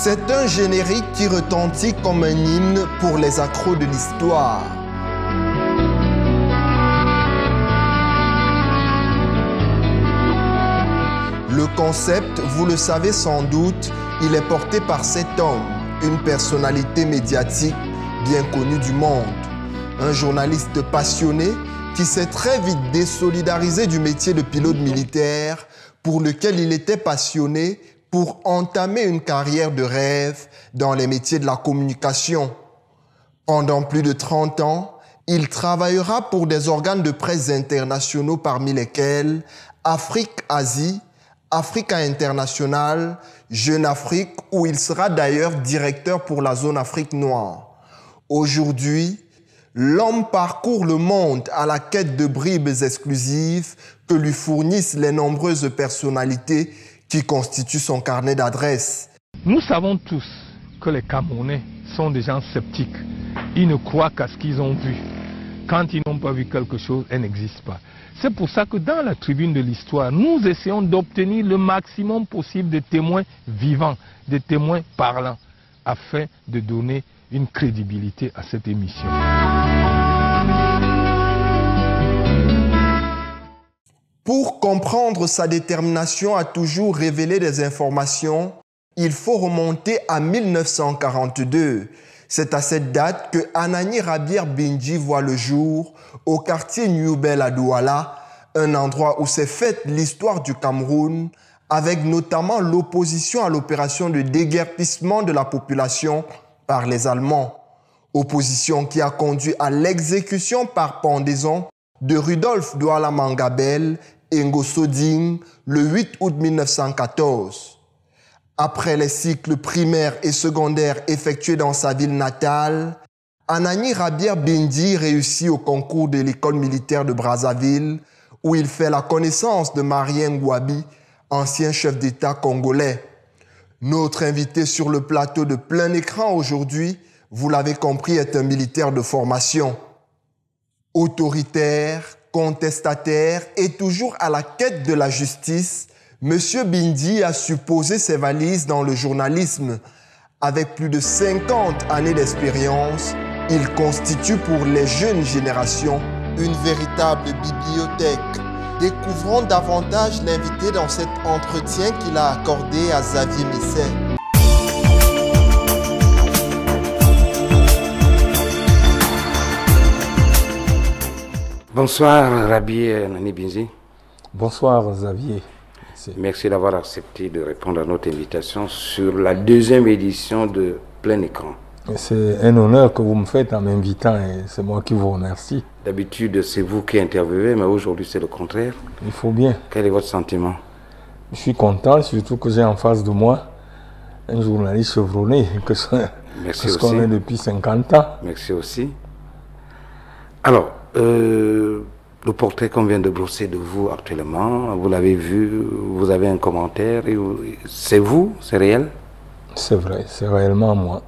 C'est un générique qui retentit comme un hymne pour les accros de l'histoire. Le concept, vous le savez sans doute, il est porté par cet homme, une personnalité médiatique bien connue du monde. Un journaliste passionné qui s'est très vite désolidarisé du métier de pilote militaire pour lequel il était passionné pour entamer une carrière de rêve dans les métiers de la communication. Pendant plus de 30 ans, il travaillera pour des organes de presse internationaux parmi lesquels Afrique-Asie, Africa International, Jeune Afrique, où il sera d'ailleurs directeur pour la zone Afrique noire. Aujourd'hui, l'homme parcourt le monde à la quête de bribes exclusives que lui fournissent les nombreuses personnalités qui constituent son carnet d'adresses. Nous savons tous que les Camerounais sont des gens sceptiques. Ils ne croient qu'à ce qu'ils ont vu. Quand ils n'ont pas vu quelque chose, elle n'existe pas. C'est pour ça que dans la tribune de l'histoire, nous essayons d'obtenir le maximum possible de témoins vivants, de témoins parlants, afin de donner une crédibilité à cette émission. Pour comprendre sa détermination à toujours révéler des informations, il faut remonter à 1942. C'est à cette date que Anani Rabier Bindji voit le jour au quartier Newbel à Douala, un endroit où s'est faite l'histoire du Cameroun, avec notamment l'opposition à l'opération de déguerpissement de la population par les Allemands. Opposition qui a conduit à l'exécution par pendaison de Rudolf Douala Mangabel et Ngosso Ding le 8 août 1914. Après les cycles primaires et secondaires effectués dans sa ville natale, Anani Rabier Bindji réussit au concours de l'école militaire de Brazzaville, où il fait la connaissance de Marien Ngouabi, ancien chef d'État congolais. Notre invité sur le plateau de Plein Écran aujourd'hui, vous l'avez compris, est un militaire de formation. Autoritaire, contestataire et toujours à la quête de la justice, M. Bindji a su poser ses valises dans le journalisme. Avec plus de 50 années d'expérience, il constitue pour les jeunes générations une véritable bibliothèque. Découvrons davantage l'invité dans cet entretien qu'il a accordé à Xavier Misset. Bonsoir Rabier Anani Bindji. Bonsoir Xavier. Merci d'avoir accepté de répondre à notre invitation sur la deuxième édition de Plein Écran. C'est un honneur que vous me faites en m'invitant et c'est moi qui vous remercie. D'habitude, c'est vous qui interviewez, mais aujourd'hui, c'est le contraire. Il faut bien. Quel est votre sentiment? Je suis content, surtout que j'ai en face de moi un journaliste chevronné que ce qu'on est depuis 50 ans. Merci aussi. Alors, le portrait qu'on vient de brosser de vous actuellement, vous l'avez vu, vous avez un commentaire, c'est vous, c'est réel? C'est vrai, c'est réellement moi.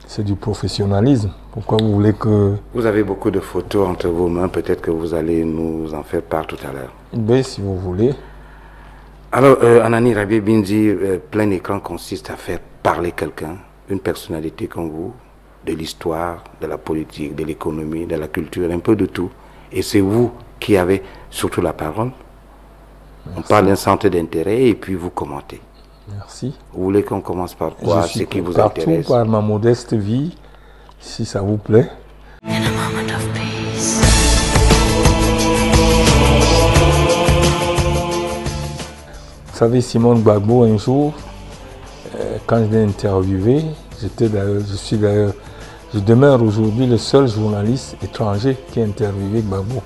C'est du professionnalisme. Pourquoi vous voulez que... Vous avez beaucoup de photos entre vos mains, peut-être que vous allez nous en faire part tout à l'heure. Ben, si vous voulez. Alors, Anani Rabier Bindji, Plein Écran consiste à faire parler quelqu'un, une personnalité comme vous, de l'histoire, de la politique, de l'économie, de la culture, un peu de tout. Et c'est vous qui avez surtout la parole. Merci. On parle d'un centre d'intérêt et puis vous commentez. Merci. Vous voulez qu'on commence par quoi? Ce qui vous intéresse? Par ma modeste vie, si ça vous plaît. Vous savez, Simone Gbagbo, un jour, quand je l'ai interviewé, je demeure aujourd'hui le seul journaliste étranger qui a interviewé Gbagbo.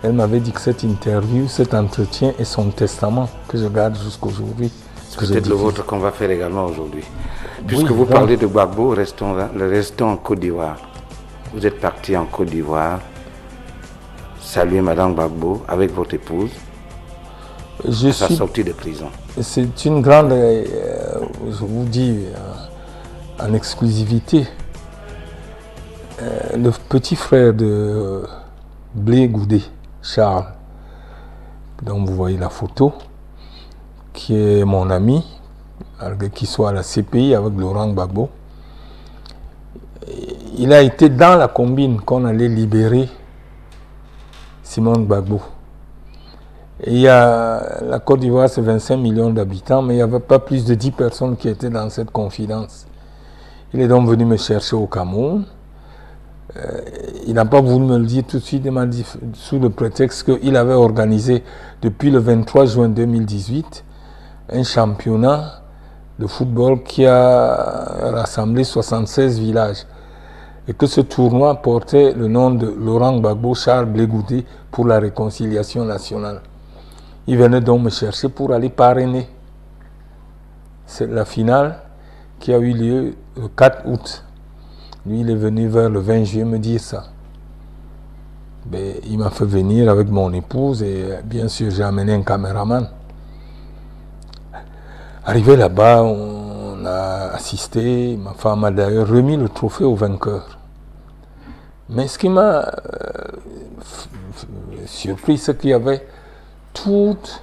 Elle m'avait dit que cette interview, cet entretien est son testament que je garde jusqu'aujourd'hui. C'est peut-être le vôtre qu'on va faire également aujourd'hui. Puisque oui, vous parlez de Gbagbo, restons en Côte d'Ivoire. Vous êtes parti en Côte d'Ivoire, saluer Madame Gbagbo avec votre épouse à sa sortie de prison. C'est une grande, je vous dis, en exclusivité. Le petit frère de Blé Goudé, Charles, dont vous voyez la photo, qui est mon ami, malgré qu'il soit à la CPI avec Laurent Gbagbo. Il a été dans la combine qu'on allait libérer Simon Gbagbo. Et il y a, la Côte d'Ivoire, c'est 25 millions d'habitants, mais il n'y avait pas plus de 10 personnes qui étaient dans cette confidence. Il est donc venu me chercher au Cameroun. Il n'a pas voulu me le dire tout de suite, il m'a dit sous le prétexte qu'il avait organisé depuis le 23 juin 2018 un championnat de football qui a rassemblé 76 villages et que ce tournoi portait le nom de Laurent Gbagbo Charles Blé Goudé pour la réconciliation nationale. Il venait donc me chercher pour aller parrainer. C'est la finale qui a eu lieu le 4 août. Lui, il est venu vers le 20 juillet me dire ça. Ben, il m'a fait venir avec mon épouse et bien sûr, j'ai amené un caméraman. Arrivé là-bas, on a assisté. Ma femme a d'ailleurs remis le trophée au vainqueur. Mais ce qui m'a surpris, c'est qu'il y avait tous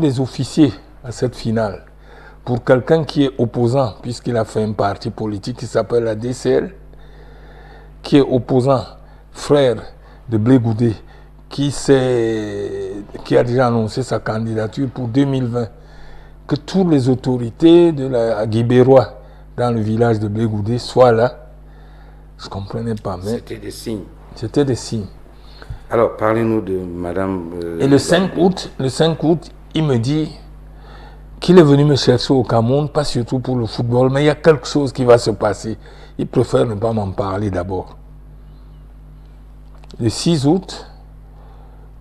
les officiers à cette finale. Pour quelqu'un qui est opposant, puisqu'il a fait un parti politique qui s'appelle la DCL, qui est opposant, frère de Blé Goudé, qui a déjà annoncé sa candidature pour 2020, que toutes les autorités de la Guibérois dans le village de Blé Goudé soient là, je ne comprenais pas. C'était des signes. C'était des signes. Alors, parlez-nous de Madame... Et le 5 août, il me dit qu'il est venu me chercher au Cameroun, pas surtout pour le football, mais il y a quelque chose qui va se passer. Il préfère ne pas m'en parler d'abord. Le 6 août,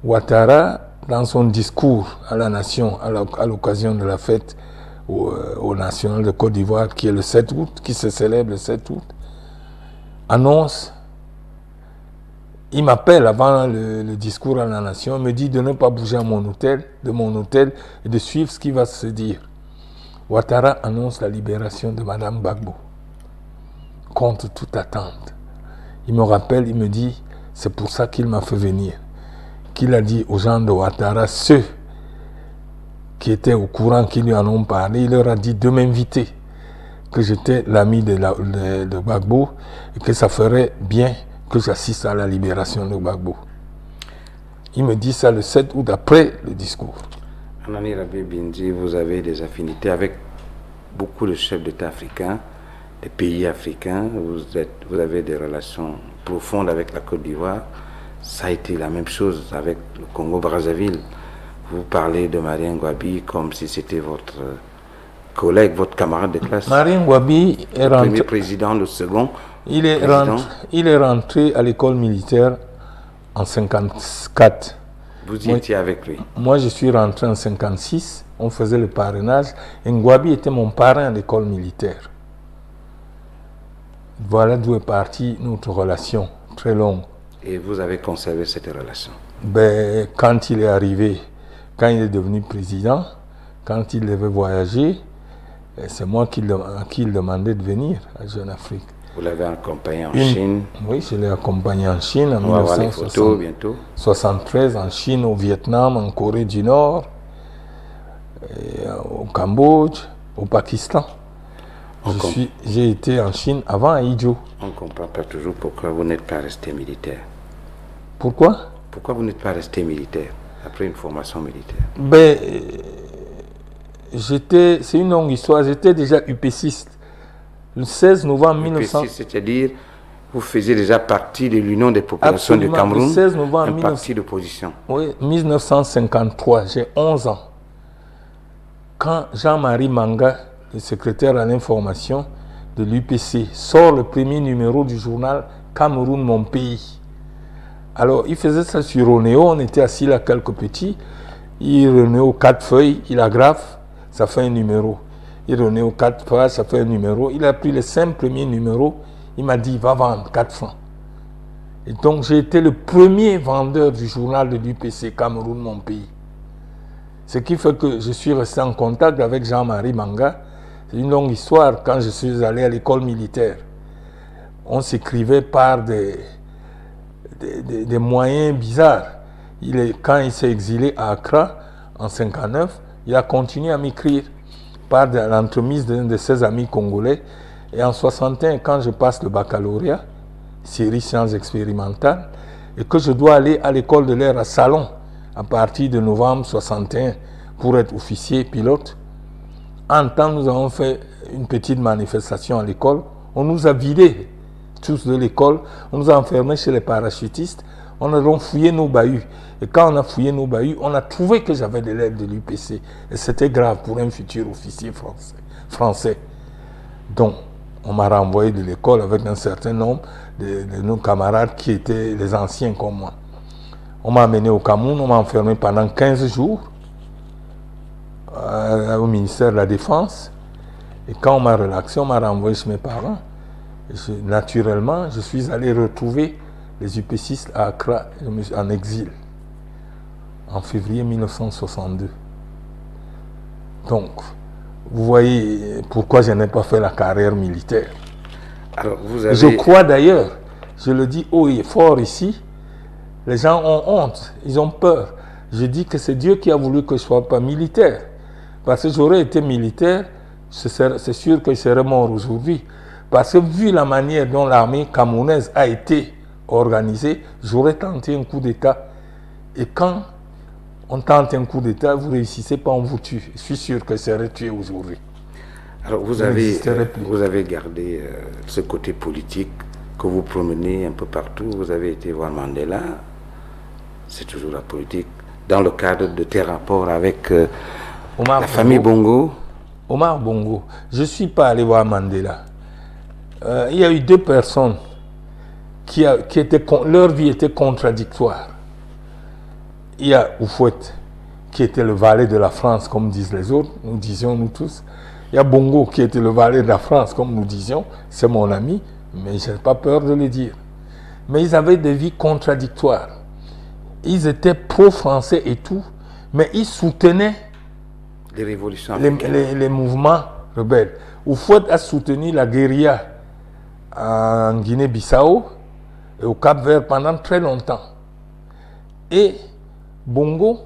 Ouattara, dans son discours à la nation, à l'occasion de la fête au National de Côte d'Ivoire, qui est le 7 août, qui se célèbre le 7 août, annonce, il m'appelle avant le discours à la nation, il me dit de ne pas bouger de mon hôtel et de suivre ce qui va se dire. Ouattara annonce la libération de Madame Gbagbo, contre toute attente. Il me rappelle, il me dit, c'est pour ça qu'il m'a fait venir. Qu'il a dit aux gens de Ouattara, ceux qui étaient au courant, qui lui en ont parlé, il leur a dit de m'inviter, que j'étais l'ami de Gbagbo et que ça ferait bien que j'assiste à la libération de Gbagbo. Il me dit ça le 7 août après le discours. Anani Rabié Bindji, vous avez des affinités avec beaucoup de chefs d'État africains, des pays africains. Vous avez des relations profondes avec la Côte d'Ivoire. Ça a été la même chose avec le Congo-Brazzaville. Vous parlez de Marien Ngouabi comme si c'était votre collègue, votre camarade de classe. Marien Ngouabi est rentré... Le premier président, le second. Il est rentré à l'école militaire en 1954. Vous y étiez avec lui? Moi, je suis rentré en 1956. On faisait le parrainage. Et Ngouabi était mon parrain à l'école militaire. Voilà d'où est partie notre relation très longue. Et vous avez conservé cette relation? Ben, quand il est arrivé, quand il est devenu président, quand il devait voyager, c'est moi qui il demandait de venir à Jeune Afrique. Vous l'avez accompagné en Chine? Oui, je l'ai accompagné en Chine en 1973, en Chine, au Vietnam, en Corée du Nord, et au Cambodge, au Pakistan. J'ai été en Chine avant à Idjo. On ne comprend pas toujours pourquoi vous n'êtes pas resté militaire. Pourquoi? Pourquoi vous n'êtes pas resté militaire après une formation militaire? Ben, c'est une longue histoire, j'étais déjà UPCiste. Le 16 novembre 1900... C'est-à-dire, vous faisiez déjà partie de l'Union des populations du Cameroun, le 16 novembre un parti d'opposition. Oui, 1953, j'ai 11 ans. Quand Jean-Marie Manga, le secrétaire à l'information de l'UPC, sort le premier numéro du journal Cameroun, mon pays. Alors, il faisait ça sur Ronéo, on était assis là quelques petits. Il renaît aux 4 feuilles, il agrafe, ça fait un numéro. Il renaît aux 4 pages, ça fait un numéro. Il a pris les 5 premiers numéros, il m'a dit, va vendre 4 francs. Et donc, j'ai été le premier vendeur du journal de l'UPC, Cameroun, mon pays. Ce qui fait que je suis resté en contact avec Jean-Marie Manga. C'est une longue histoire. Quand je suis allé à l'école militaire, on s'écrivait par des moyens bizarres. Quand il s'est exilé à Accra, en 1959, il a continué à m'écrire par l'entremise d'un de ses amis congolais. Et en 61, quand je passe le baccalauréat, série sciences expérimentales, et que je dois aller à l'école de l'air à Salon à partir de novembre 61 pour être officier pilote, en temps, nous avons fait une petite manifestation à l'école. On nous a vidés tous de l'école, on nous a enfermés chez les parachutistes, on a donc fouillé nos bahuts. Et quand on a fouillé nos bahuts, on a trouvé que j'avais des lettres de l'UPC. Et c'était grave pour un futur officier français. Donc, on m'a renvoyé de l'école avec un certain nombre de nos camarades qui étaient les anciens comme moi. On m'a amené au Cameroun, on m'a enfermé pendant 15 jours au ministère de la Défense. Et quand on m'a relaxé, on m'a renvoyé chez mes parents. Naturellement, je suis allé retrouver les UPCistes à Accra, en exil, en février 1962. Donc, vous voyez pourquoi je n'ai pas fait la carrière militaire. Alors, vous avez... Je crois d'ailleurs, je le dis haut et fort ici, les gens ont honte, ils ont peur. Je dis que c'est Dieu qui a voulu que je ne sois pas militaire. Parce que j'aurais été militaire, c'est sûr que je serais mort aujourd'hui. Parce que vu la manière dont l'armée camerounaise a été organisée, j'aurais tenté un coup d'État. Et quand on tente un coup d'État, vous ne réussissez pas, on vous tue. Je suis sûr que je serais tué aujourd'hui. Alors vous avez gardé ce côté politique que vous promenez un peu partout. Vous avez été voir Mandela. C'est toujours la politique. Dans le cadre de tes rapports avec la famille Bongo. Omar Bongo. Je ne suis pas allé voir Mandela. Il y a eu deux personnes qui étaient, leur vie était contradictoire. Il y a Houphouët, qui était le valet de la France, comme disent les autres, nous disions nous tous. Il y a Bongo, qui était le valet de la France, comme nous disions, c'est mon ami, mais je n'ai pas peur de le dire. Mais ils avaient des vies contradictoires. Ils étaient pro-français et tout, mais ils soutenaient les révolutions les mouvements rebelles. Houphouët a soutenu la guérilla en Guinée-Bissau et au Cap-Vert pendant très longtemps. Et Bongo,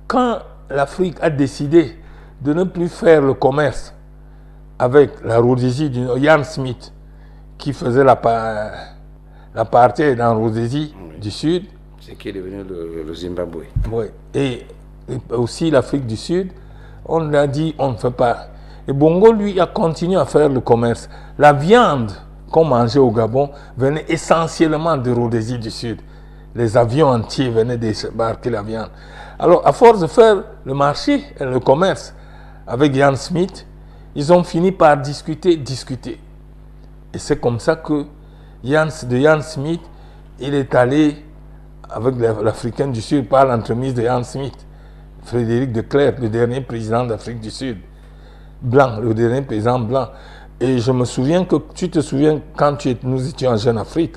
quand l'Afrique a décidé de ne plus faire le commerce avec la Rhodésie du Ian Smith, qui faisait l'apartheid dans Rhodésie du Sud, c'est qui est devenu le Zimbabwe. Oui, et aussi l'Afrique du Sud, on a dit on ne fait pas. Et Bongo, lui, a continué à faire le commerce. La viande qu'on mangeait au Gabon venait essentiellement de Rhodésie du Sud. Les avions entiers venaient débarquer la viande. Alors, à force de faire le marché et le commerce avec Ian Smith, ils ont fini par discuter. Et c'est comme ça que Ian Smith, il est allé avec l'Africain du Sud par l'entremise de Ian Smith, Frédéric de Klerk, le dernier président d'Afrique du Sud, blanc, le dernier président blanc. Et je me souviens que, tu te souviens, quand nous étions en Jeune Afrique,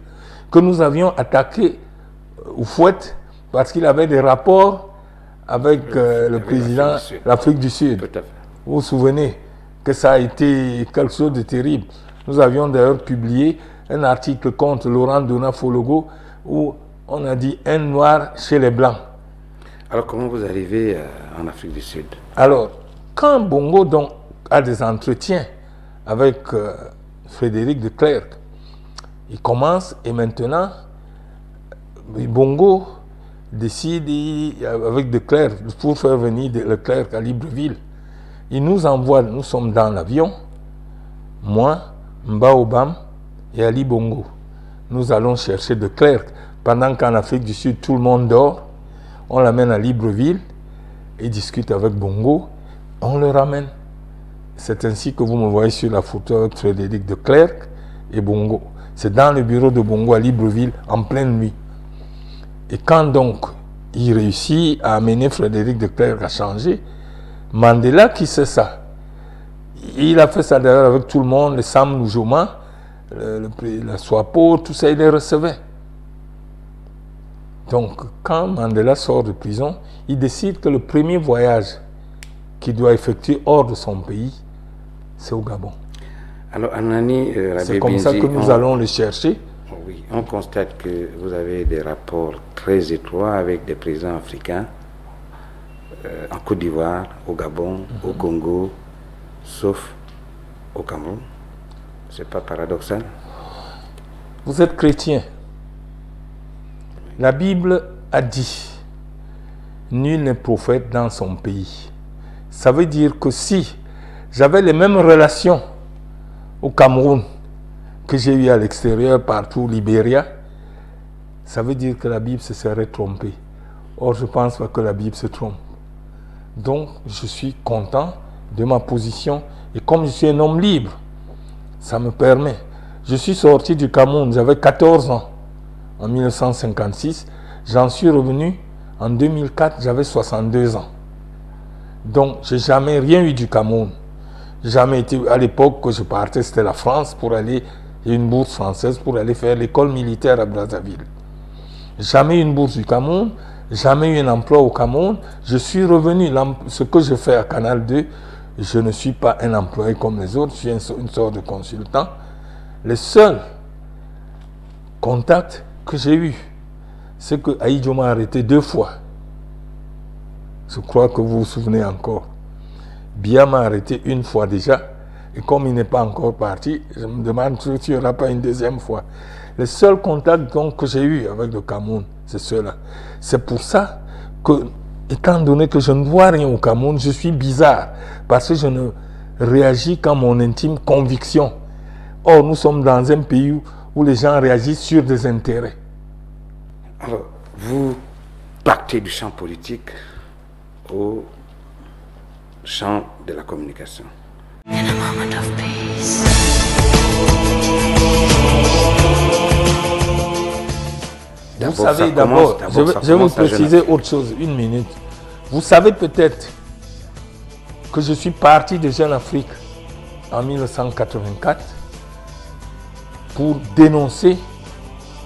que nous avions attaqué Houphouët parce qu'il avait des rapports avec le président de l'Afrique du Sud. Vous vous souvenez que ça a été quelque chose de terrible. Nous avions d'ailleurs publié un article contre Laurent Dona-Fologo où on a dit un noir chez les Blancs. Alors comment vous arrivez en Afrique du Sud? Alors, quand Bongo donc, a des entretiens avec Frédéric de Klerk, il commence et maintenant, Bongo décide avec de Klerk pour faire venir de Klerk à Libreville. Il nous envoie, nous sommes dans l'avion, moi, Mbaobam et Ali Bongo. Nous allons chercher de Klerk pendant qu'en Afrique du Sud, tout le monde dort. On l'amène à Libreville et discute avec Bongo. On le ramène. C'est ainsi que vous me voyez sur la photo avec Frédéric de Klerk et Bongo. C'est dans le bureau de Bongo à Libreville en pleine nuit. Et quand donc il réussit à amener Frédéric de Klerk à changer, Mandela qui sait ça. Il a fait ça d'ailleurs avec tout le monde, le Sam Nujoma, la SWAPO, tout ça, il les recevait. Donc, quand Mandela sort de prison, il décide que le premier voyage qu'il doit effectuer hors de son pays, c'est au Gabon. Alors, Anani, c'est comme ça que nous allons le chercher. Oui, on constate que vous avez des rapports très étroits avec des présidents africains, en Côte d'Ivoire, au Gabon, au Congo, sauf au Cameroun. C'est pas paradoxal? Vous êtes chrétien. La Bible a dit, nul n'est prophète dans son pays. Ça veut dire que si j'avais les mêmes relations au Cameroun que j'ai eu à l'extérieur, partout, au Libéria, ça veut dire que la Bible se serait trompée. Or, je ne pense pas que la Bible se trompe. Donc, je suis content de ma position. Et comme je suis un homme libre, ça me permet. Je suis sorti du Cameroun, j'avais 14 ans en 1956. J'en suis revenu en 2004, j'avais 62 ans. Donc, je n'ai jamais rien eu du Cameroun. Jamais été, à l'époque que je partais, c'était la France pour aller, il y a une bourse française pour aller faire l'école militaire à Brazzaville. Jamais eu une bourse du Cameroun, jamais eu un emploi au Cameroun. Je suis revenu, ce que je fais à Canal 2, je ne suis pas un employé comme les autres, je suis une sorte de consultant. Le seul contact que j'ai eu, c'est que Ahidjo m'a arrêté 2 fois. Je crois que vous vous souvenez encore. Biya m'a arrêté 1 fois déjà. Et comme il n'est pas encore parti, je me demande s'il n'y aura pas une 2e fois. Le seul contact donc, que j'ai eu avec le Cameroun, c'est cela. C'est pour ça que, étant donné que je ne vois rien au Cameroun, je suis bizarre. Parce que je ne réagis qu'à mon intime conviction. Or, nous sommes dans un pays où les gens réagissent sur des intérêts. Alors, vous partez du champ politique au champ de la communication. In a moment of peace. Vous savez d'abord, je vais vous préciser autre chose, 1 minute. Vous savez peut-être que je suis parti de Jeune Afrique en 1984 pour dénoncer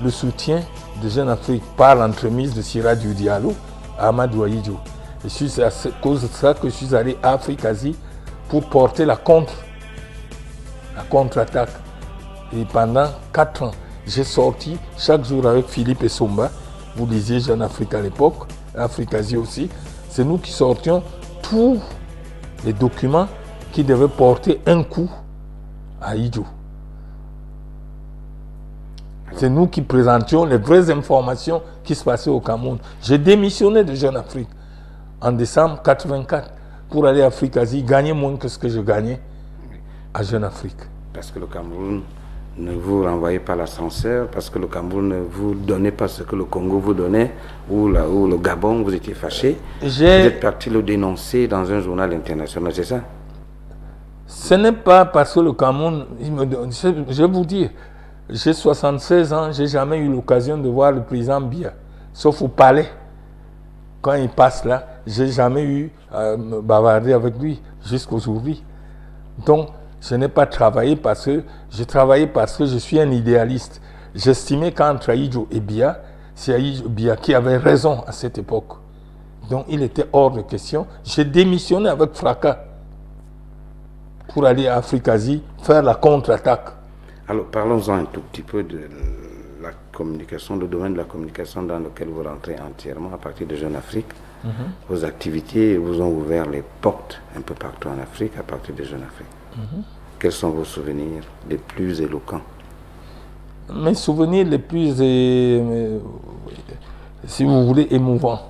le soutien de Jeune Afrique par l'entremise de Siraju Diallo à Amadou Ahidjo. Et c'est à cause de ça que je suis allé à Afrique-Asie pour porter la contre-attaque. Et pendant 4 ans, j'ai sorti chaque jour avec Philippe et Somba, vous lisiez Jeune Afrique à l'époque, Afrique-Asie aussi, c'est nous qui sortions tous les documents qui devaient porter un coup à Ahidjo. C'est nous qui présentions les vraies informations qui se passaient au Cameroun. J'ai démissionné de Jeune Afrique en décembre 1984 pour aller à Afrique-Asie, gagner moins que ce que je gagnais à Jeune Afrique. Parce que le Cameroun ne vous renvoyait pas l'ascenseur, parce que le Cameroun ne vous donnait pas ce que le Congo vous donnait, ou le Gabon, vous étiez fâché. Vous êtes parti le dénoncer dans un journal international, c'est ça? Ce n'est pas parce que le Cameroun, je vais vous dire, j'ai 76 ans, je n'ai jamais eu l'occasion de voir le président Biya, sauf au palais. Quand il passe là, je n'ai jamais eu à me bavarder avec lui jusqu'aujourd'hui. Donc, je n'ai pas travaillé parce que je suis un idéaliste. J'estimais qu'entre Ahidjo et Biya, c'est Ahidjo Biya qui avait raison à cette époque. Donc, il était hors de question. J'ai démissionné avec fracas pour aller à Afrique-Asie faire la contre-attaque. Alors, parlons-en un tout petit peu de la communication, le domaine de la communication dans lequel vous rentrez entièrement à partir de Jeune Afrique. Vos activités vous ont ouvert les portes un peu partout en Afrique à partir de Jeune Afrique. Quels sont vos souvenirs les plus éloquents? Mes souvenirs les plus, si vous voulez, émouvants.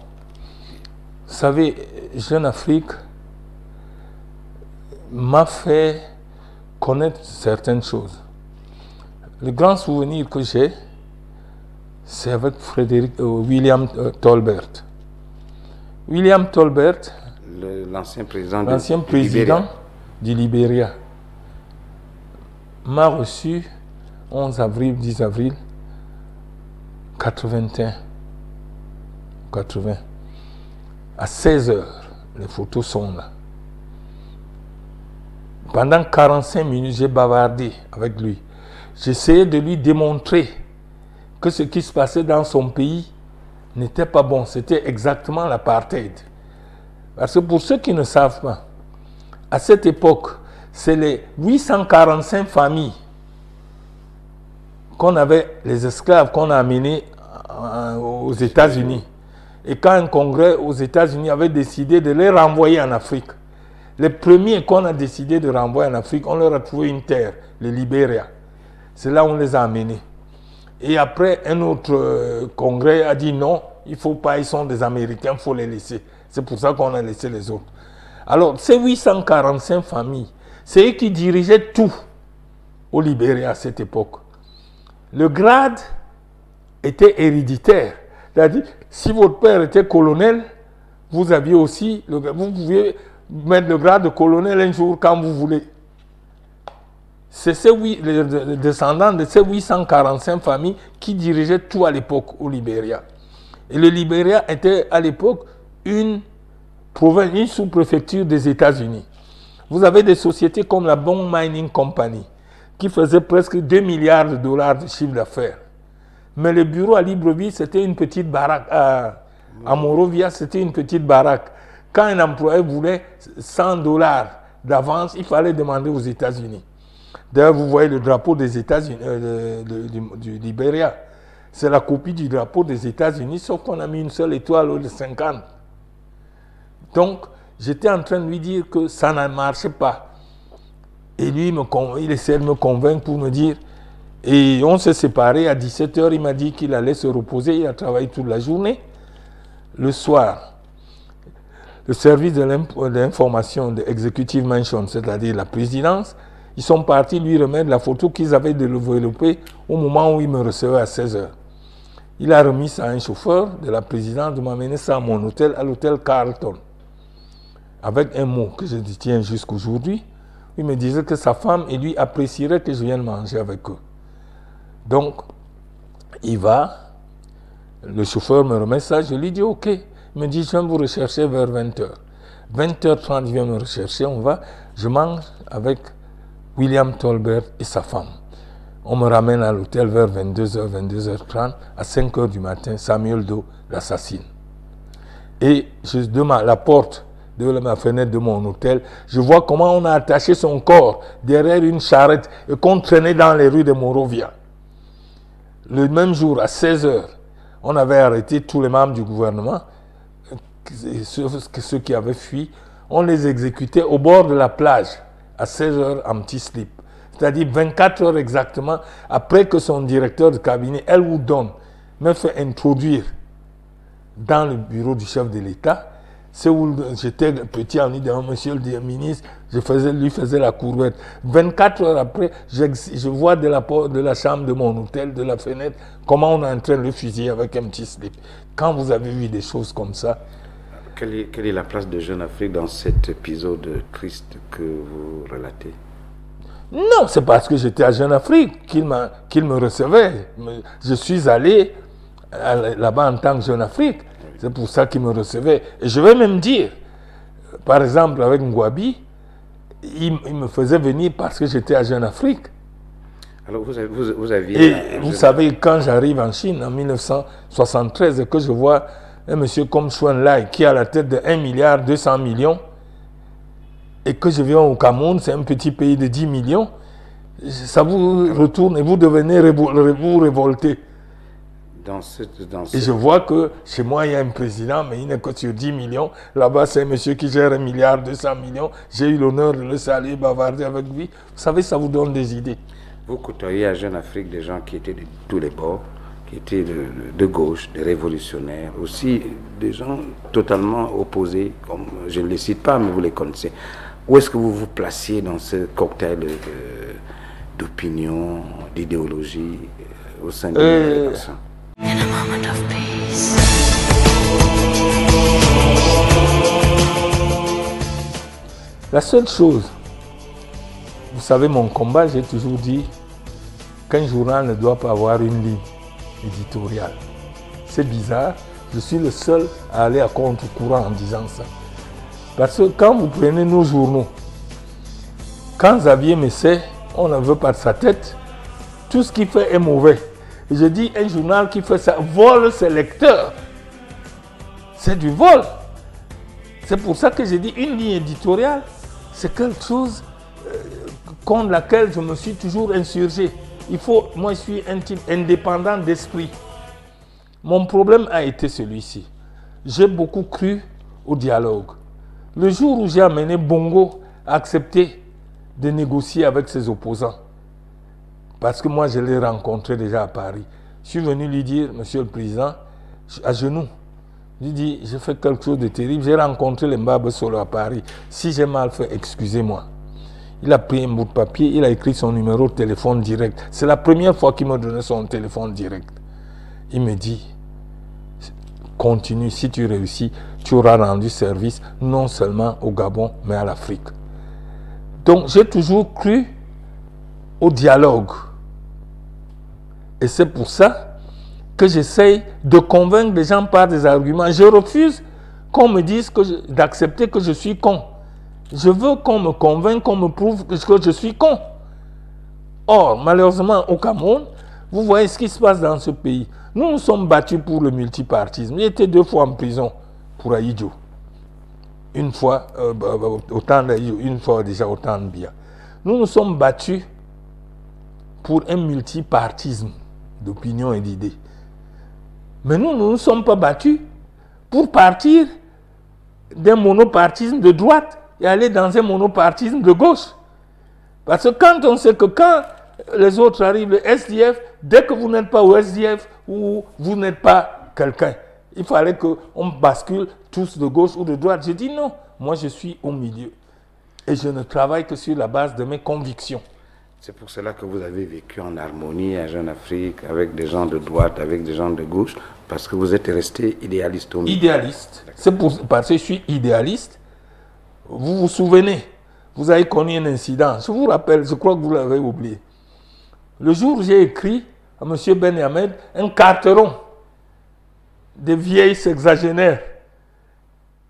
Vous savez, Jeune Afrique m'a fait connaître certaines choses. Le grand souvenir que j'ai, c'est avec William Tolbert. William Tolbert, l'ancien président du Libéria, m'a reçu 11 avril, 10 avril 81, 80, à 16 h. Les photos sont là. Pendant 45 minutes, j'ai bavardé avec lui. J'essayais de lui démontrer que ce qui se passait dans son pays n'était pas bon. C'était exactement l'apartheid. Parce que pour ceux qui ne savent pas, à cette époque, c'est les 845 familles qu'on avait, les esclaves qu'on a amenés aux États-Unis. Et quand un congrès aux États-Unis avait décidé de les renvoyer en Afrique, Les premiers qu'on a décidé de renvoyer en Afrique, on leur a trouvé une terre, le Libéria. C'est là où on les a amenés. Et après, un autre congrès a dit non, il ne faut pas, ils sont des Américains, il faut les laisser. C'est pour ça qu'on a laissé les autres. Alors, ces 845 familles, c'est eux qui dirigeaient tout au Libéria à cette époque. Le grade était héréditaire. C'est-à-dire, si votre père était colonel, vous aviez aussi, vous pouviez mettre le grade de colonel un jour quand vous voulez. C'est les descendants de ces 845 familles qui dirigeaient tout à l'époque au Libéria. Et le Libéria était à l'époque une province, une sous-préfecture des États-Unis. Vous avez des sociétés comme la Bond Mining Company qui faisait presque 2 milliards de dollars de chiffre d'affaires. Mais le bureau à Libreville, c'était une petite baraque. À Monrovia, c'était une petite baraque. Quand un employé voulait 100 dollars d'avance, il fallait demander aux États-Unis. D'ailleurs, vous voyez le drapeau des États-Unis, du Libéria. C'est la copie du drapeau des États-Unis, sauf qu'on a mis une seule étoile au lieu de 50. Donc, j'étais en train de lui dire que ça ne marchait pas. Et lui, il essayait de me convaincre pour me dire. Et on s'est séparés à 17 h. Il m'a dit qu'il allait se reposer. Il a travaillé toute la journée. Le soir, le service de l'information de Executive Mansion, c'est-à-dire la présidence, ils sont partis lui remettre la photo qu'ils avaient développée au moment où il me recevait à 16 h. Il a remis ça à un chauffeur de la présidence de m'amener ça à mon hôtel, à l'hôtel Carlton. Avec un mot que je détiens jusqu'aujourd'hui, il me disait que sa femme et lui apprécieraient que je vienne manger avec eux. Donc, il va, le chauffeur me remet ça, je lui dis ok. Il me dit je viens vous rechercher vers 20 h. 20 h 30, il vient me rechercher, on va, je mange avec William Tolbert et sa femme. On me ramène à l'hôtel vers 22 h, 22 h 30. À 5 h du matin, Samuel Doe l'assassine. Et de la porte de ma fenêtre de mon hôtel, je vois comment on a attaché son corps derrière une charrette et qu'on traînait dans les rues de Monrovia. Le même jour, à 16 h, on avait arrêté tous les membres du gouvernement, ceux qui avaient fui, on les exécutait au bord de la plage, à 16 h en petit slip. C'est-à-dire 24 heures exactement après que son directeur de cabinet, Elwood Don, m'a fait introduire dans le bureau du chef de l'État. C'est où j'étais petit en disant, monsieur le ministre, lui faisais la courbette. 24 heures après, je vois de la chambre de mon hôtel, de la fenêtre, comment on est en train de le fusiller avec un petit slip. Quand vous avez vu des choses comme ça. Quelle est la place de Jeune Afrique dans cet épisode triste que vous relatez? Non, c'est parce que j'étais à Jeune Afrique qu'il me recevait. Je suis allé là-bas en tant que Jeune Afrique. C'est pour ça qu'il me recevait. Et je vais même dire, par exemple, avec Ngouabi, il me faisait venir parce que j'étais à Jeune Afrique. Alors vous aviez... Et vous savez, quand j'arrive en Chine, en 1973, et que je vois un monsieur comme Xuan Lai, qui a la tête de 1,2 milliard, et que je viens au Cameroun, c'est un petit pays de 10 millions, ça vous retourne et vous devenez vous révolté. Et je vois que chez moi, il y a un président, mais il n'est que sur 10 millions. Là-bas, c'est un monsieur qui gère 1,2 milliard. J'ai eu l'honneur de le saluer, bavarder avec lui. Vous savez, ça vous donne des idées. Vous côtoyez à Jeune Afrique des gens qui étaient de tous les bords, qui étaient de gauche, des révolutionnaires, aussi des gens totalement opposés, comme je ne les cite pas, mais vous les connaissez. Où est-ce que vous vous placiez dans ce cocktail d'opinion, d'idéologie au sein de l'éducation? In a moment of peace. La seule chose, vous savez, mon combat, j'ai toujours dit qu'un journal ne doit pas avoir une ligne éditoriale. C'est bizarre, je suis le seul à aller à contre-courant en disant ça. Parce que quand vous prenez nos journaux, quand Xavier Messet, on en veut par sa tête, tout ce qu'il fait est mauvais. Et je dis, un journal qui fait ça vole ses lecteurs. C'est du vol. C'est pour ça que j'ai dit une ligne éditoriale, c'est quelque chose contre laquelle je me suis toujours insurgé. Moi je suis un type indépendant d'esprit. Mon problème a été celui-ci. J'ai beaucoup cru au dialogue. Le jour où j'ai amené Bongo à accepter de négocier avec ses opposants, parce que moi je l'ai rencontré déjà à Paris, je suis venu lui dire, Monsieur le Président, à genoux, je lui dis, j'ai fait quelque chose de terrible, j'ai rencontré les Mbaba Solo à Paris, si j'ai mal fait, excusez-moi. Il a pris un bout de papier, il a écrit son numéro de téléphone direct. C'est la première fois qu'il me donnait son téléphone direct. Il me dit, continue, si tu réussis, tu auras rendu service non seulement au Gabon, mais à l'Afrique. Donc j'ai toujours cru au dialogue. Et c'est pour ça que j'essaye de convaincre les gens par des arguments. Je refuse qu'on me dise d'accepter que je suis con. Je veux qu'on me convainque, qu'on me prouve que je suis con. Or, malheureusement, au Cameroun, vous voyez ce qui se passe dans ce pays. Nous nous sommes battus pour le multipartisme. J'ai été 2 fois en prison pour Aïdjo. Une fois au temps d'Aïdjo, une fois déjà au temps de Biya. Nous nous sommes battus pour un multipartisme d'opinion et d'idées. Mais nous ne nous sommes pas battus pour partir d'un monopartisme de droite et aller dans un monopartisme de gauche. Parce que quand on sait que quand les autres arrivent, le SDF, dès que vous n'êtes pas au SDF ou vous n'êtes pas quelqu'un, il fallait qu'on bascule tous de gauche ou de droite. Je dis non, moi je suis au milieu. Et je ne travaille que sur la base de mes convictions. C'est pour cela que vous avez vécu en harmonie à Jeune Afrique, avec des gens de droite, avec des gens de gauche, parce que vous êtes resté idéaliste au milieu. Idéaliste. C'est parce que je suis idéaliste. Vous vous souvenez, vous avez connu un incident. Je vous rappelle, je crois que vous l'avez oublié. Le jour où j'ai écrit à M. Ben Ahmed un carteron des vieilles sexagénaires,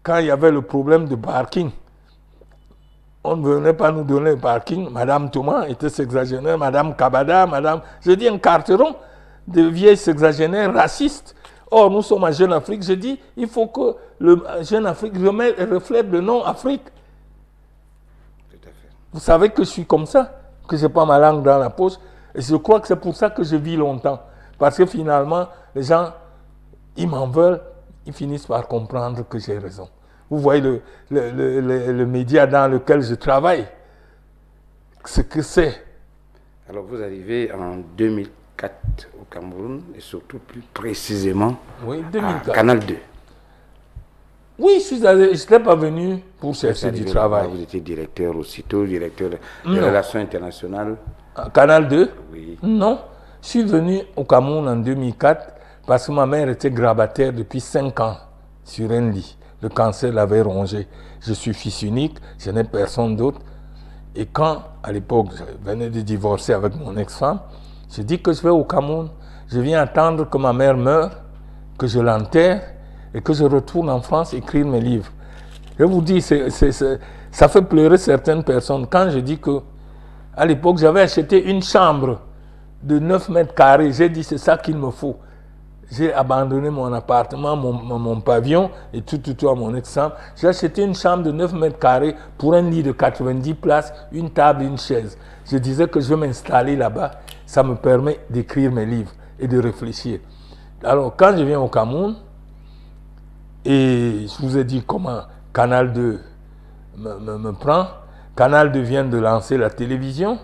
quand il y avait le problème de parking, on ne venait pas nous donner le parking. Madame Thomas était sexagénaire, Madame Kabada, Madame... Je dis un carteron de vieilles sexagénaires racistes. Or, nous sommes à Jeune Afrique. Je dis, il faut que le Jeune Afrique reflète le nom Afrique. Tout à fait. Vous savez que je suis comme ça, que je n'ai pas ma langue dans la poche. Et je crois que c'est pour ça que je vis longtemps. Parce que finalement, les gens, ils m'en veulent, ils finissent par comprendre que j'ai raison. Vous voyez le média dans lequel je travaille, ce que c'est. Alors vous arrivez en 2004 au Cameroun, et surtout plus précisément à Canal 2. Oui, je n'étais pas venu pour chercher du travail. Vous étiez directeur aussitôt, directeur des relations internationales. À Canal 2? Oui. Non, je suis venu au Cameroun en 2004 parce que ma mère était grabataire depuis 5 ans sur un lit. Le cancer l'avait rongé. Je suis fils unique, je n'ai personne d'autre. Et quand, à l'époque, je venais de divorcer avec mon ex-femme, j'ai dit que je vais au Cameroun. Je viens attendre que ma mère meure, que je l'enterre et que je retourne en France écrire mes livres. Je vous dis, ça fait pleurer certaines personnes. Quand je dis que, à l'époque, j'avais acheté une chambre de 9 mètres carrés. J'ai dit, c'est ça qu'il me faut. J'ai abandonné mon appartement, mon pavillon et tout à mon ex-femme. J'ai acheté une chambre de 9 mètres carrés pour un lit de 90 places, une table, une chaise. Je disais que je vais m'installer là-bas. Ça me permet d'écrire mes livres et de réfléchir. Alors, quand je viens au Cameroun, et je vous ai dit comment Canal 2 me prend, Canal 2 vient de lancer la télévision,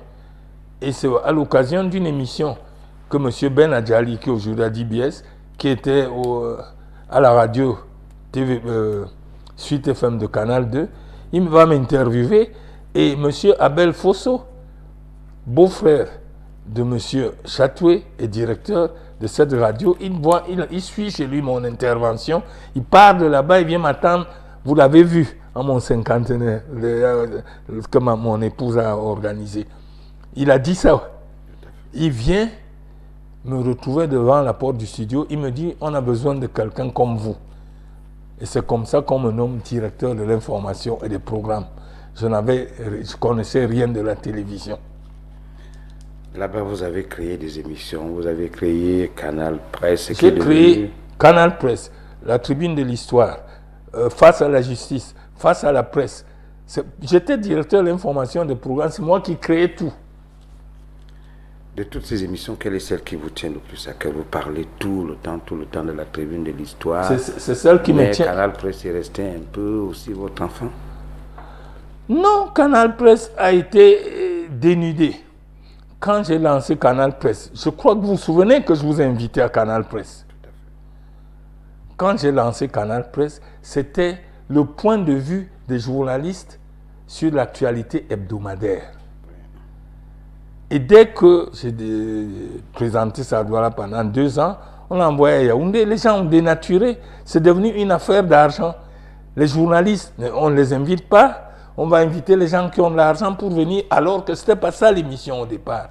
et c'est à l'occasion d'une émission que M. Ben Adjali, qui est aujourd'hui à DBS, qui était à la radio TV, Suite FM de Canal 2, il va m'interviewer, et M. Abel Fosso, beau-frère de M. Chatoué et directeur de cette radio, il suit chez lui mon intervention, il part de là-bas, il vient m'attendre, vous l'avez vu, à mon cinquantenaire, que mon épouse a organisé. Il a dit ça. Il vient me retrouver devant la porte du studio, il me dit, on a besoin de quelqu'un comme vous. Et c'est comme ça qu'on me nomme directeur de l'information et des programmes. Je ne connaissais rien de la télévision. Là-bas, vous avez créé des émissions, vous avez créé Canal Presse. J'ai créé Canal Presse, la tribune de l'histoire, face à la justice, face à la presse. J'étais directeur de l'information des programmes, c'est moi qui créais tout. De toutes ces émissions, quelle est celle qui vous tient le plus à cœur? Vous parlez tout le temps de la tribune de l'histoire. C'est celle qui me tient. Canal Presse est resté un peu aussi votre enfant? Non, Canal Presse a été dénudé. Quand j'ai lancé Canal Presse, je crois que vous vous souvenez que je vous ai invité à Canal Presse. Quand j'ai lancé Canal Presse, c'était le point de vue des journalistes sur l'actualité hebdomadaire. Et dès que j'ai présenté ça pendant 2 ans, on l'a envoyé à Yaoundé, les gens ont dénaturé. C'est devenu une affaire d'argent. Les journalistes, on ne les invite pas. On va inviter les gens qui ont de l'argent pour venir, alors que ce n'était pas ça l'émission au départ.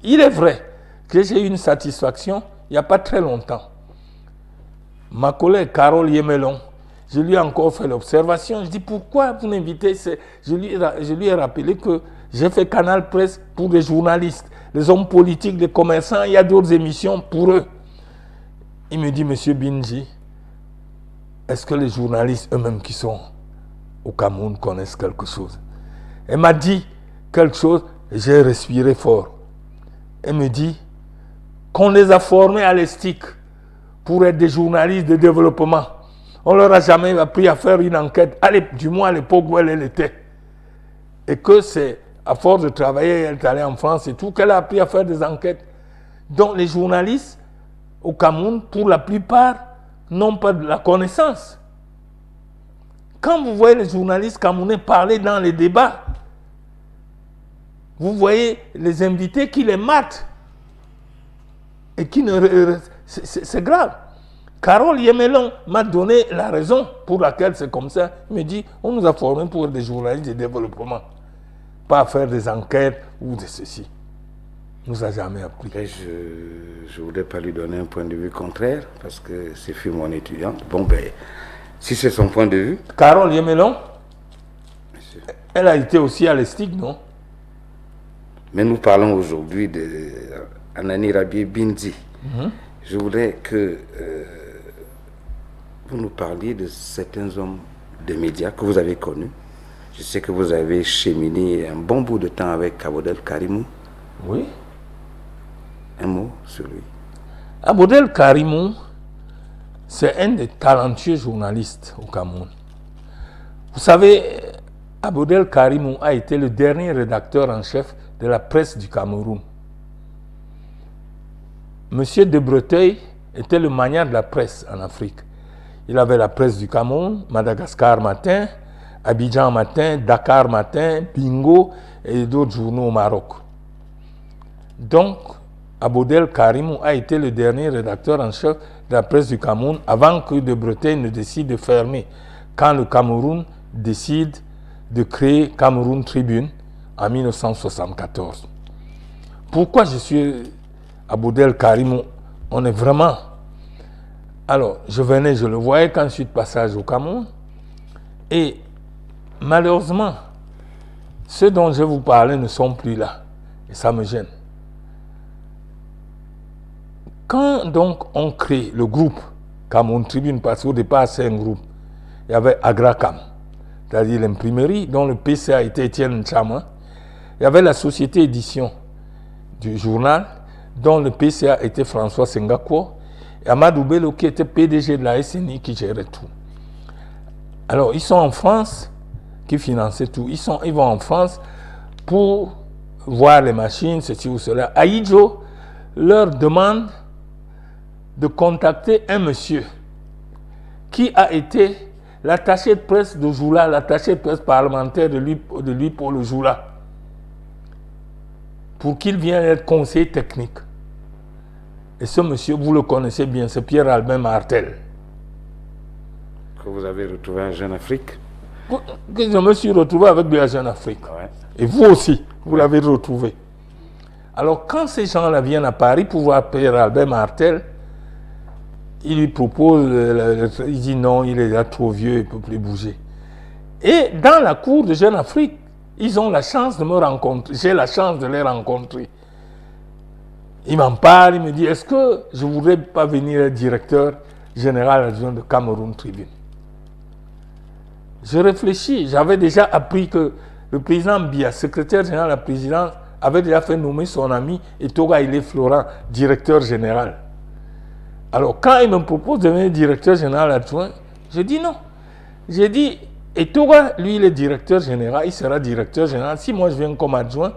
Il est vrai que j'ai eu une satisfaction il n'y a pas très longtemps. Ma collègue Carole Yemelon, je lui ai encore fait l'observation. Je dis pourquoi vous m'invitez? Je lui ai rappelé que j'ai fait Canal Presse pour les journalistes, les hommes politiques, les commerçants. Il y a d'autres émissions pour eux. Il me dit, Monsieur Binji, est-ce que les journalistes eux-mêmes qui sont au Cameroun connaissent quelque chose? Elle m'a dit quelque chose, j'ai respiré fort. Elle me dit qu'on les a formés à l'ESTIC pour être des journalistes de développement. On ne leur a jamais appris à faire une enquête, du moins à l'époque où elle était. Et que c'est à force de travailler, elle est allée en France et tout, qu'elle a appris à faire des enquêtes. Donc les journalistes au Cameroun, pour la plupart, n'ont pas de la connaissance. Quand vous voyez les journalistes camerounais parler dans les débats, vous voyez les invités qui les matent. Et qui ne... C'est grave. Carole Yemelon m'a donné la raison pour laquelle c'est comme ça. Il me dit, on nous a formés pour être des journalistes de développement. Pas faire des enquêtes ou de ceci. Il ne nous a jamais appris. Je ne voudrais pas lui donner un point de vue contraire, parce que c'est fut mon étudiante. Bon, ben, si c'est son point de vue... Carole Yemelon, elle a été aussi à l'ESTIC, non? Mais nous parlons aujourd'hui de Anani Rabié Bindji. Je voudrais que vous nous parliez de certains hommes de médias que vous avez connus. Je sais que vous avez cheminé un bon bout de temps avec Abodel Karimou. Oui. Un mot sur lui. Abodel Karimou, c'est un des talentueux journalistes au Cameroun. Vous savez, Abodel Karimou a été le dernier rédacteur en chef de la presse du Cameroun. Monsieur de Breteuil était le magnat de la presse en Afrique. Il avait la presse du Cameroun, Madagascar Matin, Abidjan Matin, Dakar Matin, Bingo et d'autres journaux au Maroc. Donc, Abodel Karimou a été le dernier rédacteur en chef de la presse du Cameroun avant que de Breteuil ne décide de fermer, quand le Cameroun décide de créer Cameroun Tribune en 1974. Pourquoi je suis Abodel Karimou? On est vraiment... Alors, je venais, je le voyais quand je suis de passage au Cameroun. Et malheureusement, ceux dont je vous parlais ne sont plus là. Et ça me gêne. Quand donc on crée le groupe Cameroun Tribune, parce qu'au départ c'est un groupe, il y avait Agracam, c'est-à-dire l'imprimerie, dont le PCA était Étienne Nchama. Il y avait la société édition du journal, dont le PCA était François Sengakwo, et Amadou Bello qui était PDG de la SNI qui gérait tout. Alors ils sont en France, qui finançaient tout. Ils vont en France pour voir les machines, ceci ou cela. Aïdjo leur demande de contacter un monsieur qui a été l'attaché de presse de Joula, l'attaché de presse parlementaire de lui pour le Joula, pour qu'il vienne être conseiller technique. Et ce monsieur, vous le connaissez bien, c'est Pierre-Albin Martel. Que vous avez retrouvé en Jeune Afrique? Que je me suis retrouvé avec de la Jeune Afrique. Ouais. Et vous aussi, vous l'avez retrouvé. Alors, quand ces gens-là viennent à Paris pour voir Pierre-Albin Martel, il lui propose, il dit non, il est là trop vieux, il ne peut plus bouger. Et dans la cour de Jeune Afrique, ils ont la chance de me rencontrer. J'ai la chance de les rencontrer. Il m'en parle, il me dit, est-ce que je ne voudrais pas venir être directeur général adjoint de Cameroun Tribune? Je réfléchis, j'avais déjà appris que le président Biya, secrétaire général de la présidence, avait déjà fait nommer son ami Etoga Ile Florent, directeur général. Alors quand il me propose de devenir directeur général adjoint, je dis non. J'ai dit, Et Toura, lui, il est directeur général, il sera directeur général. Si moi je viens comme adjoint,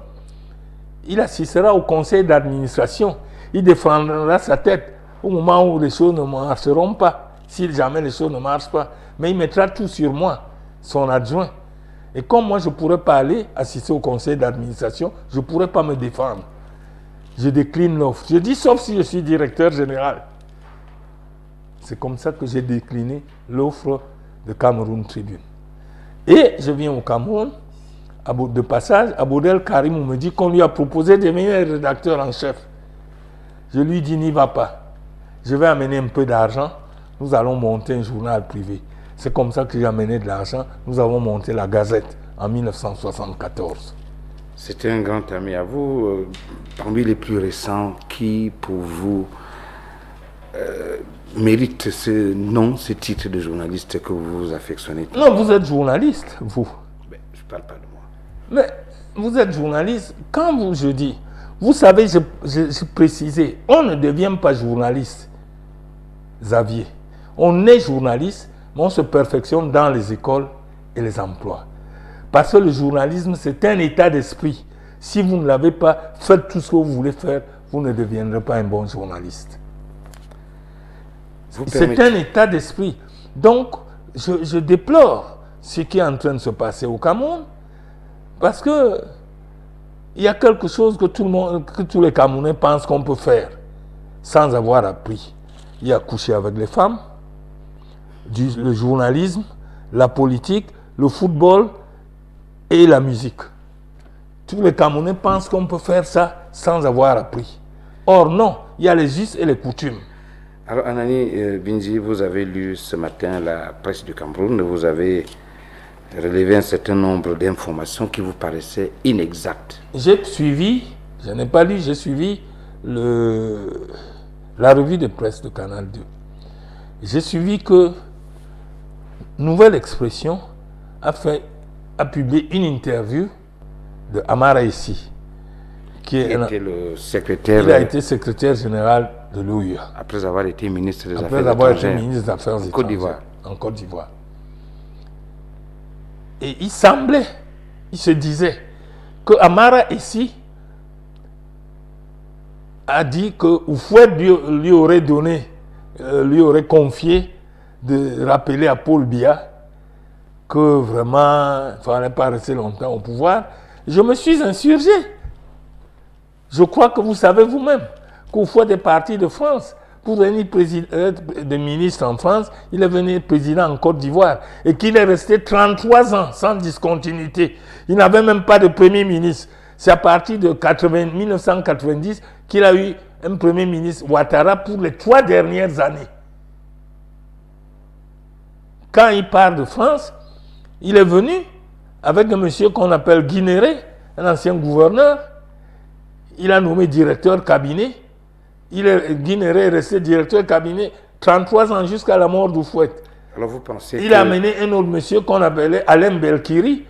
il assistera au conseil d'administration. Il défendra sa tête au moment où les choses ne marcheront pas. Si jamais les choses ne marchent pas. Mais il mettra tout sur moi, son adjoint. Et comme moi je ne pourrais pas aller assister au conseil d'administration, je ne pourrais pas me défendre. Je décline l'offre. Je dis sauf si je suis directeur général. C'est comme ça que j'ai décliné l'offre de Cameroun Tribune. Et je viens au Cameroun, de passage, Aboudel Karim me dit qu'on lui a proposé de devenir rédacteur en chef. Je lui dis n'y va pas. Je vais amener un peu d'argent, nous allons monter un journal privé. C'est comme ça que j'ai amené de l'argent. Nous avons monté la Gazette en 1974. C'était un grand ami à vous. Parmi les plus récents, qui pour vous mérite ce nom, ce titre de journaliste que vous affectionnez? Non, vous êtes journaliste, vous. Mais je ne parle pas de moi. Mais vous êtes journaliste. Quand je dis, vous savez, je précisais, on ne devient pas journaliste, Xavier. On est journaliste, mais on se perfectionne dans les écoles et les emplois. Parce que le journalisme, c'est un état d'esprit. Si vous ne l'avez pas, faites tout ce que vous voulez faire, vous ne deviendrez pas un bon journaliste. C'est un état d'esprit. Donc, je déplore ce qui est en train de se passer au Cameroun, parce que il y a quelque chose que tous les Camerounais pensent qu'on peut faire sans avoir appris. Il y a coucher avec les femmes, le journalisme, la politique, le football et la musique. Tous les Camerounais pensent qu'on peut faire ça sans avoir appris. Or non, il y a les us et les coutumes. Alors Anani Binji, vous avez lu ce matin la presse du Cameroun, vous avez relevé un certain nombre d'informations qui vous paraissaient inexactes. J'ai suivi, je n'ai pas lu, j'ai suivi la revue de presse de Canal 2. J'ai suivi que Nouvelle Expression a publié une interview de Amara Essi, qui était le secrétaire. Il a été secrétaire général de l'OUA. Après avoir été ministre des Affaires étrangères. Après avoir été ministre des Affaires étrangères. En Côte d'Ivoire. Et il se disait que Amara Essi a dit que Oufouette lui aurait confié de rappeler à Paul Biya que vraiment il ne fallait pas rester longtemps au pouvoir. Je me suis insurgé. Je crois que vous savez vous-même qu'Oufouette est parti de France pour venir de ministre en France. Il est venu président en Côte d'Ivoire et qu'il est resté 33 ans sans discontinuité. Il n'avait même pas de premier ministre. C'est à partir de 1990 qu'il a eu un premier ministre, Ouattara, pour les 3 dernières années. Quand il part de France, il est venu avec un monsieur qu'on appelle Guinéré, un ancien gouverneur. Il a nommé directeur cabinet. Guinéré est resté directeur cabinet 33 ans jusqu'à la mort d'Oufouette. Alors vous pensez Il a amené un autre monsieur qu'on appelait Alain Belkiri.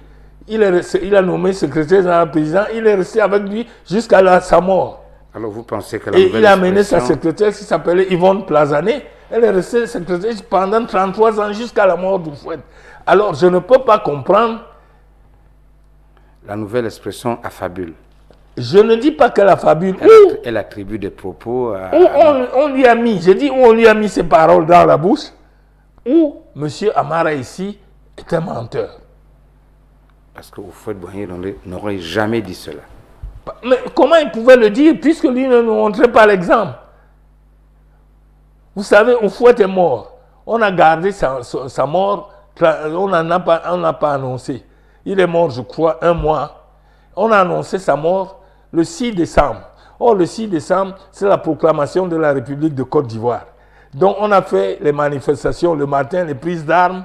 Il a nommé secrétaire général président. Il est resté avec lui jusqu'à sa mort. Alors vous pensez que Et il a amené sa secrétaire qui s'appelait Yvonne Plazané. Elle est restée secrétaire pendant 33 ans jusqu'à la mort d'Oufouette. Alors je ne peux pas comprendre. La Nouvelle Expression affabule. Je ne dis pas qu'elle affabule. Elle attribue des propos à... on lui a mis, je dis où on lui a mis ses paroles dans la bouche, où M. Amara ici est un menteur. Parce que Oufouette Boigny n'aurait jamais dit cela. Mais comment il pouvait le dire puisque lui ne nous montrait pas l'exemple? Vous savez, Oufouette est mort. On a gardé sa mort, on n'a pas annoncé. Il est mort, je crois, 1 mois. On a annoncé sa mort le 6 décembre. Or, le 6 décembre, c'est la proclamation de la République de Côte d'Ivoire. Donc, on a fait les manifestations le matin, les prises d'armes,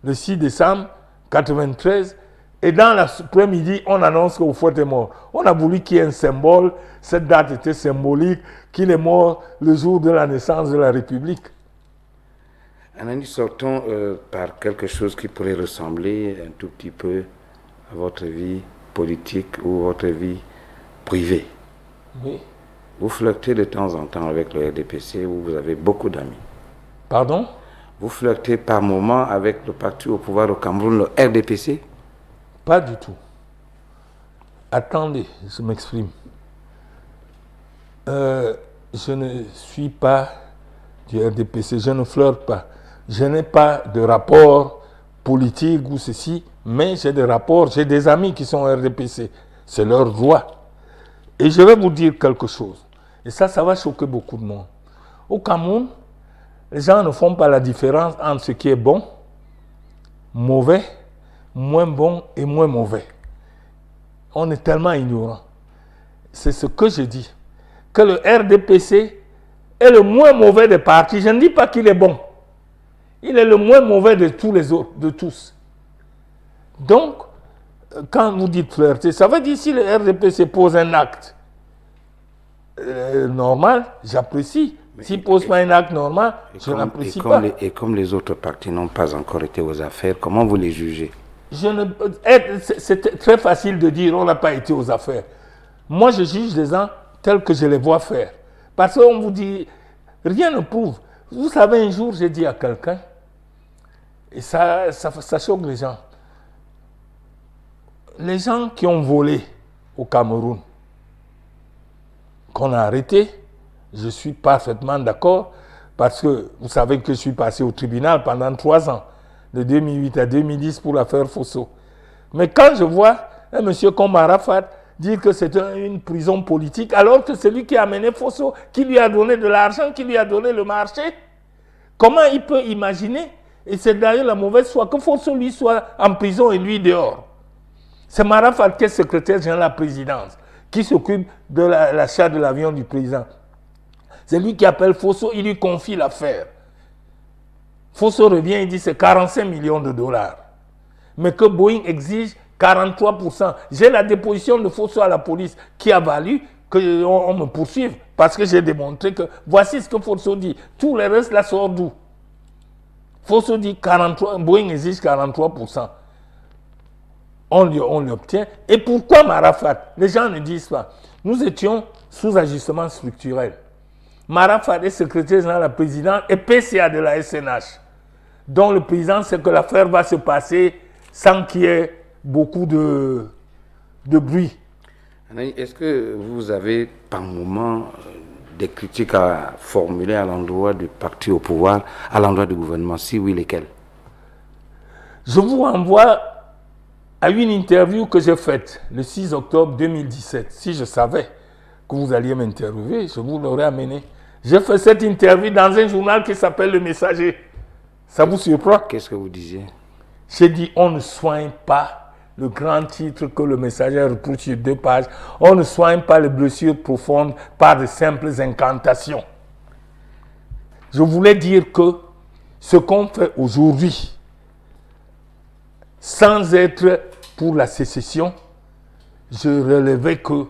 le 6 décembre 1993. Et dans l'après-midi, on annonce qu'Oufouette est mort. On a voulu qu'il y ait un symbole. Cette date était symbolique, qu'il est mort le jour de la naissance de la République. Anani, sortons par quelque chose qui pourrait ressembler un tout petit peu à votre vie politique ou votre vie privée. Oui. Vous flirtez de temps en temps avec le RDPC où vous avez beaucoup d'amis. Pardon? Vous flirtez par moment avec le parti au pouvoir au Cameroun, le RDPC? Pas du tout. Attendez, je m'exprime. Je ne suis pas du RDPC, je ne flirte pas. Je n'ai pas de rapport politique ou ceci, mais j'ai des rapports, j'ai des amis qui sont au RDPC. C'est leur droit. Et je vais vous dire quelque chose. Et ça va choquer beaucoup de monde. Au Cameroun, les gens ne font pas la différence entre ce qui est bon, mauvais, moins bon et moins mauvais. On est tellement ignorant. C'est ce que je dis. Que le RDPC est le moins mauvais des partis. Je ne dis pas qu'il est bon. Il est le moins mauvais de tous les autres, de tous. Donc, quand vous dites flirter, ça veut dire si le RDPC pose un acte normal, j'apprécie. S'il ne pose pas un acte normal, je n'apprécie pas. Et comme les autres partis n'ont pas encore été aux affaires, comment vous les jugez? C'est très facile de dire on n'a pas été aux affaires. Moi, je juge les gens tels que je les vois faire. Parce qu'on vous dit, rien ne prouve. Vous savez, un jour, j'ai dit à quelqu'un, et ça choque les gens qui ont volé au Cameroun, qu'on a arrêtés, je suis parfaitement d'accord, parce que vous savez que je suis passé au tribunal pendant 3 ans, de 2008 à 2010 pour l'affaire Fosso. Mais quand je vois un monsieur comme Arafat dire que c'est une prison politique, alors que c'est lui qui a amené Fosso, qui lui a donné de l'argent, qui lui a donné le marché, comment il peut imaginer, et c'est d'ailleurs la mauvaise foi, que Fosso lui soit en prison et lui dehors? C'est Arafat qui est secrétaire général de la présidence, qui s'occupe de l'achat de l'avion du président. C'est lui qui appelle Fosso, il lui confie l'affaire. Fosso revient et dit c'est 45 millions de dollars. Mais que Boeing exige 43%. J'ai la déposition de Fosso à la police qui a valu qu'on me poursuive parce que j'ai démontré que voici ce que Fosso dit. Tout le reste là sort d'où? Fosso dit 43, Boeing exige 43%. On l'obtient. Et pourquoi Arafat? Les gens ne disent pas. Nous étions sous ajustement structurel. Arafat est secrétaire général de la présidence et PCA de la SNH. Donc le président sait que l'affaire va se passer sans qu'il y ait beaucoup de bruit. Est-ce que vous avez par moment des critiques à formuler à l'endroit du parti au pouvoir, à l'endroit du gouvernement? Si oui, lesquelles? Je vous renvoie à une interview que j'ai faite le 6 octobre 2017. Si je savais que vous alliez m'interviewer, je vous l'aurais amené. J'ai fait cette interview dans un journal qui s'appelle Le Messager. Ça vous surprend? Qu'est-ce que vous disiez? J'ai dit, on ne soigne pas le grand titre que Le Messager retrouve sur 2 pages. On ne soigne pas les blessures profondes par de simples incantations. Je voulais dire que ce qu'on fait aujourd'hui, sans être pour la sécession, je relevais que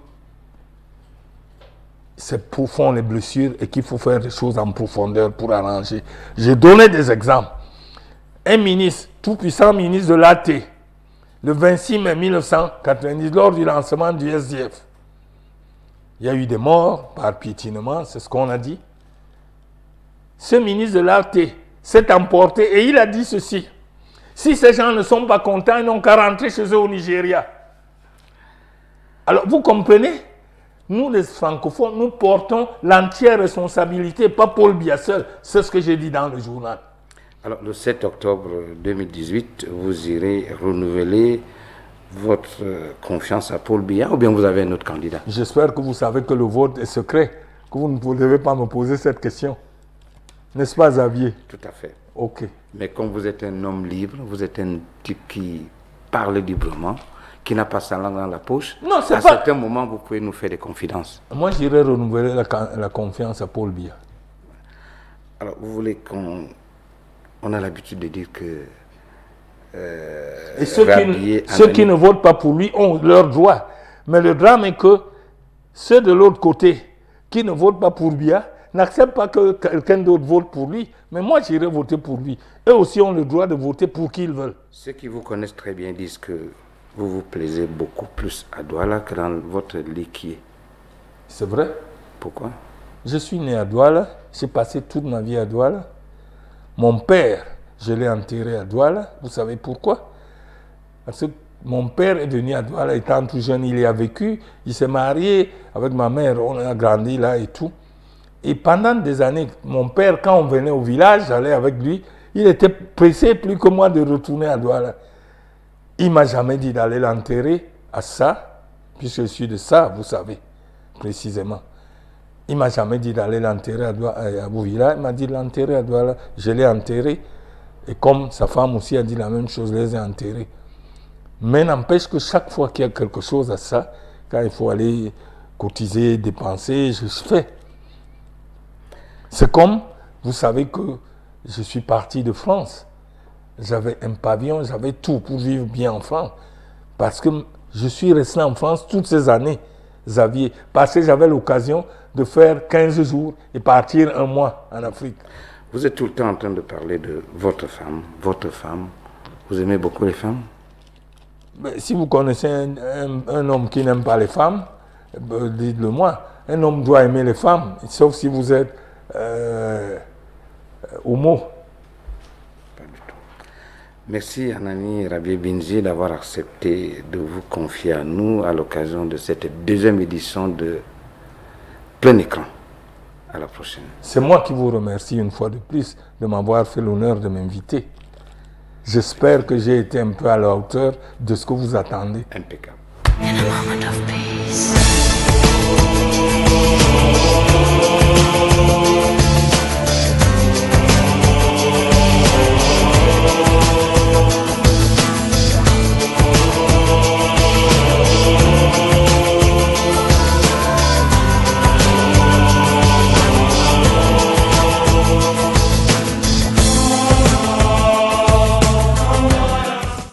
c'est profond les blessures et qu'il faut faire des choses en profondeur pour arranger. J'ai donné des exemples. Un ministre, tout-puissant ministre de l'AT, le 26 mai 1990, lors du lancement du SDF, il y a eu des morts par piétinement, c'est ce qu'on a dit. Ce ministre de l'AT s'est emporté et il a dit ceci. Si ces gens ne sont pas contents, ils n'ont qu'à rentrer chez eux au Nigeria. Alors, vous comprenez? Nous, les francophones, nous portons l'entière responsabilité, pas Paul Biya seul. C'est ce que j'ai dit dans le journal. Alors, le 7 octobre 2018, vous irez renouveler votre confiance à Paul Biya ou bien vous avez un autre candidat? J'espère que vous savez que le vote est secret, que vous ne devez pas me poser cette question. N'est-ce pas, Xavier? Tout à fait. Ok. Mais comme vous êtes un homme libre, vous êtes un type qui parle librement, qui n'a pas sa langue dans la poche, non, à certains moments, vous pouvez nous faire des confidences. Moi, j'irai renouveler la confiance à Paul Biya. Alors, vous voulez qu'on... On a l'habitude de dire que... et ceux qui ne votent pas pour lui ont leur droit. Mais le drame est que ceux de l'autre côté qui ne votent pas pour Biya n'acceptent pas que quelqu'un d'autre vote pour lui. Mais moi, j'irai voter pour lui. Eux aussi ont le droit de voter pour qui ils veulent. Ceux qui vous connaissent très bien disent que vous vous plaisez beaucoup plus à Douala que dans votre Liquier. C'est vrai. Pourquoi? Je suis né à Douala. J'ai passé toute ma vie à Douala. Mon père, je l'ai enterré à Douala. Vous savez pourquoi? Parce que mon père est venu à Douala étant tout jeune, il y a vécu, il s'est marié avec ma mère, on a grandi là et tout. Et pendant des années, mon père, quand on venait au village, j'allais avec lui, il était pressé plus que moi de retourner à Douala. Il ne m'a jamais dit d'aller l'enterrer à ça, puisque je suis de ça, vous savez, précisément. Il ne m'a jamais dit d'aller l'enterrer à Bouvila, il m'a dit de l'enterrer à Douala. Je l'ai enterré, et comme sa femme aussi a dit la même chose, je les ai enterrés. Mais n'empêche que chaque fois qu'il y a quelque chose à ça, quand il faut aller cotiser, dépenser, je fais. C'est comme, vous savez que je suis parti de France. J'avais un pavillon, j'avais tout pour vivre bien en France. Parce que je suis resté en France toutes ces années, Xavier. Parce que j'avais l'occasion de faire 15 jours et partir un mois en Afrique. Vous êtes tout le temps en train de parler de votre femme. Votre femme, vous aimez beaucoup les femmes? Mais si vous connaissez un homme qui n'aime pas les femmes, dites-le moi. Un homme doit aimer les femmes, sauf si vous êtes homo. Pas du tout. Merci Anani Rabié Bindji d'avoir accepté de vous confier à nous à l'occasion de cette deuxième édition de Plein Écran. À la prochaine. C'est moi qui vous remercie une fois de plus de m'avoir fait l'honneur de m'inviter. J'espère que j'ai été un peu à la hauteur de ce que vous attendez. Impeccable. In a moment of peace.